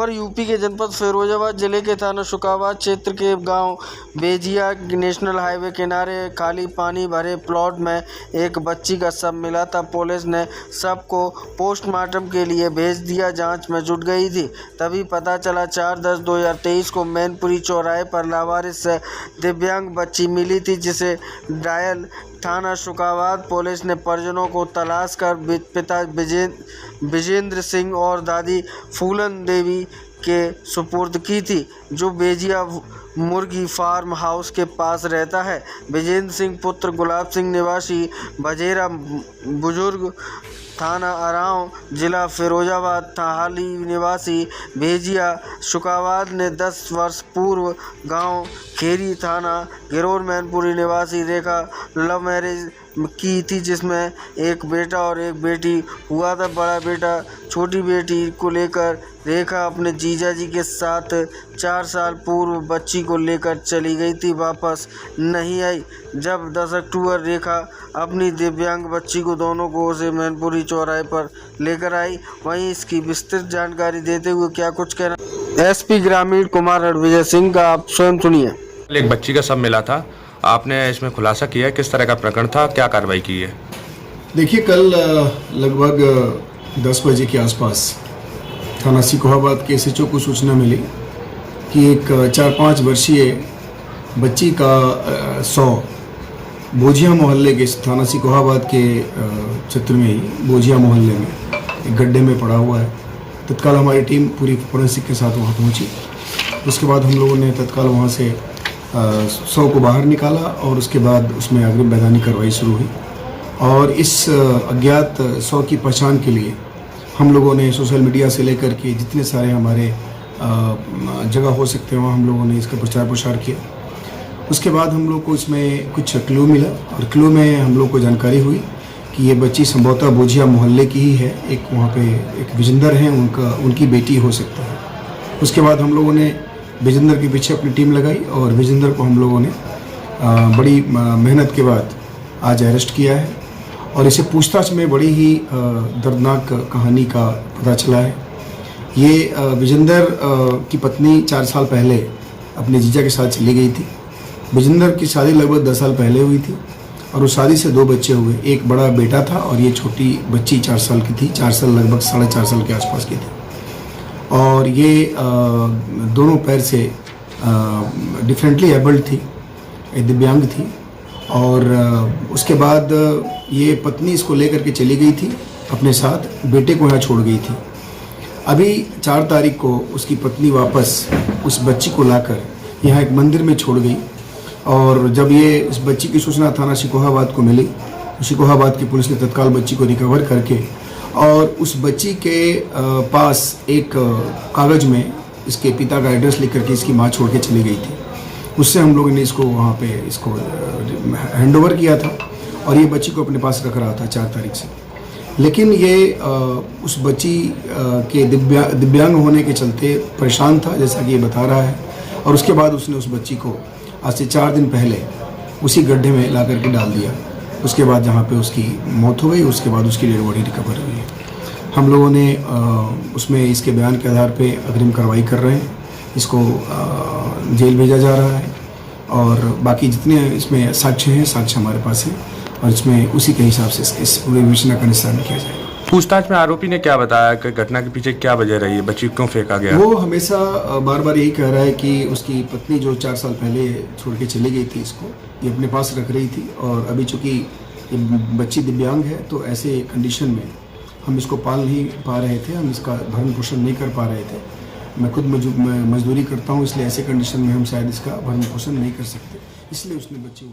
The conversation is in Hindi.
खबर यूपी के जनपद फिरोजाबाद जिले के थाना शुकाबाद क्षेत्र के गांव बेजिया नेशनल हाईवे किनारे खाली पानी भरे प्लॉट में एक बच्ची का शव मिला था। पुलिस ने शव को पोस्टमार्टम के लिए भेज दिया। जांच में जुट गई थी। तभी पता चला 4/10/2023 को मैनपुरी चौराहे पर लावारिस दिव्यांग बच्ची मिली थी, जिसे डायल थाना शुकाबाद पुलिस ने परिजनों को तलाश कर पिता विजेंद्र सिंह और दादी फूलन देवी के सुपुर्द की थी, जो बेजिया मुर्गी फार्म हाउस के पास रहता है। विजेंद्र सिंह पुत्र गुलाब सिंह निवासी बजेरा बुजुर्ग थाना अराव जिला फिरोजाबाद हाली निवासी बेजिया शुकाबाद ने 10 वर्ष पूर्व गांव खेरी थाना गिरोर मैनपुरी निवासी रेखा लव मैरिज की थी, जिसमें एक बेटा और एक बेटी हुआ था। बड़ा बेटा छोटी बेटी को लेकर रेखा अपने जीजा जी के साथ 4 साल पूर्व बच्ची को लेकर चली गई थी, वापस नहीं आई। जब 10 अक्टूबर रेखा अपनी दिव्यांग बच्ची को दोनों को उसे मैनपुरी चौराहे पर लेकर आई। वहीं इसकी विस्तृत जानकारी देते हुए क्या कुछ कहना एसपी ग्रामीण कुमार रणविजय सिंह का आप स्वयं सुनिए। एक बच्ची का शव मिला था, आपने इसमें खुलासा किया है, किस तरह का प्रकरण था, क्या कार्रवाई की है? देखिए, कल लगभग 10 बजे के आसपास थाना सिकोहाबाद के SHO को सूचना मिली कि एक 4-5 वर्षीय बच्ची का शव बोजिया मोहल्ले के थाना सिकोहाबाद के क्षेत्र में ही बोजिया मोहल्ले में एक गड्ढे में पड़ा हुआ है। तत्काल हमारी टीम पूरी फोरेंसिक के साथ वहाँ पहुँची। उसके बाद हम लोगों ने तत्काल वहाँ से शव को बाहर निकाला और उसके बाद उसमें अग्रिम वैधानिक कार्रवाई शुरू हुई। और इस अज्ञात शव की पहचान के लिए हम लोगों ने सोशल मीडिया से लेकर के जितने सारे हमारे जगह हो सकते हैं वहाँ हम लोगों ने इसका प्रचार प्रसार किया। उसके बाद हम लोग को इसमें कुछ क्लू मिला और क्लू में हम लोग को जानकारी हुई कि ये बच्ची संभवतः बोजिया मोहल्ले की ही है। एक वहाँ पे एक विजेंद्र हैं, उनकी बेटी हो सकता है। उसके बाद हम लोगों ने विजेंद्र के पीछे अपनी टीम लगाई और विजेंद्र को हम लोगों ने बड़ी मेहनत के बाद आज अरेस्ट किया है। और इसे पूछताछ में बड़ी ही दर्दनाक कहानी का पता चला है। ये विजेंद्र की पत्नी 4 साल पहले अपने जीजा के साथ चली गई थी। विजेंद्र की शादी लगभग 10 साल पहले हुई थी और उस शादी से 2 बच्चे हुए। एक बड़ा बेटा था और ये छोटी बच्ची 4 साल की थी, 4 साल लगभग 4.5 साल के आसपास की थी। और ये दोनों पैर से डिफरेंटली एबल्ड थी, दिव्यांग थी। और उसके बाद ये पत्नी इसको लेकर के चली गई थी अपने साथ, बेटे को यहाँ छोड़ गई थी। अभी 4 तारीख को उसकी पत्नी वापस उस बच्ची को लाकर यहाँ एक मंदिर में छोड़ गई। और जब ये इस बच्ची की सूचना थाना सिकोहाबाद को मिली, सिकोहाबाद की पुलिस ने तत्काल बच्ची को रिकवर करके और उस बच्ची के पास एक कागज़ में इसके पिता का एड्रेस लिख करके इसकी माँ छोड़ के चली गई थी। उससे हम लोगों ने इसको वहाँ पे इसको हैंडओवर किया था और ये बच्ची को अपने पास रख रहा था 4 तारीख से। लेकिन ये उस बच्ची के दिव्यांग होने के चलते परेशान था, जैसा कि ये बता रहा है। और उसके बाद उसने उस बच्ची को आज से 4 दिन पहले उसी गड्ढे में ला करके डाल दिया। उसके बाद जहाँ पे उसकी मौत हो गई, उसके बाद उसकी डेड बॉडी रिकवर हुई है। हम लोगों ने उसमें इसके बयान के आधार पे अग्रिम कार्रवाई कर रहे हैं। इसको जेल भेजा जा रहा है और बाकी जितने इसमें साक्ष्य हैं, साक्ष्य हमारे पास हैं और इसमें उसी के हिसाब से इस पूरे विवेचना का निस्तारण किया जाएगा। पूछताछ में आरोपी ने क्या बताया कि घटना के पीछे क्या वजह रही है, बच्ची क्यों फेंका गया? वो हमेशा बार बार यही कह रहा है कि उसकी पत्नी जो 4 साल पहले छोड़ के चली गई थी, इसको ये अपने पास रख रही थी। और अभी चूँकि ये बच्ची दिव्यांग है तो ऐसे कंडीशन में हम इसको पाल नहीं पा रहे थे, हम इसका भरण पोषण नहीं कर पा रहे थे। मैं खुद मजदूरी करता हूँ, इसलिए ऐसे कंडीशन में हम शायद इसका भरण पोषण नहीं कर सकते, इसलिए उसने बच्ची को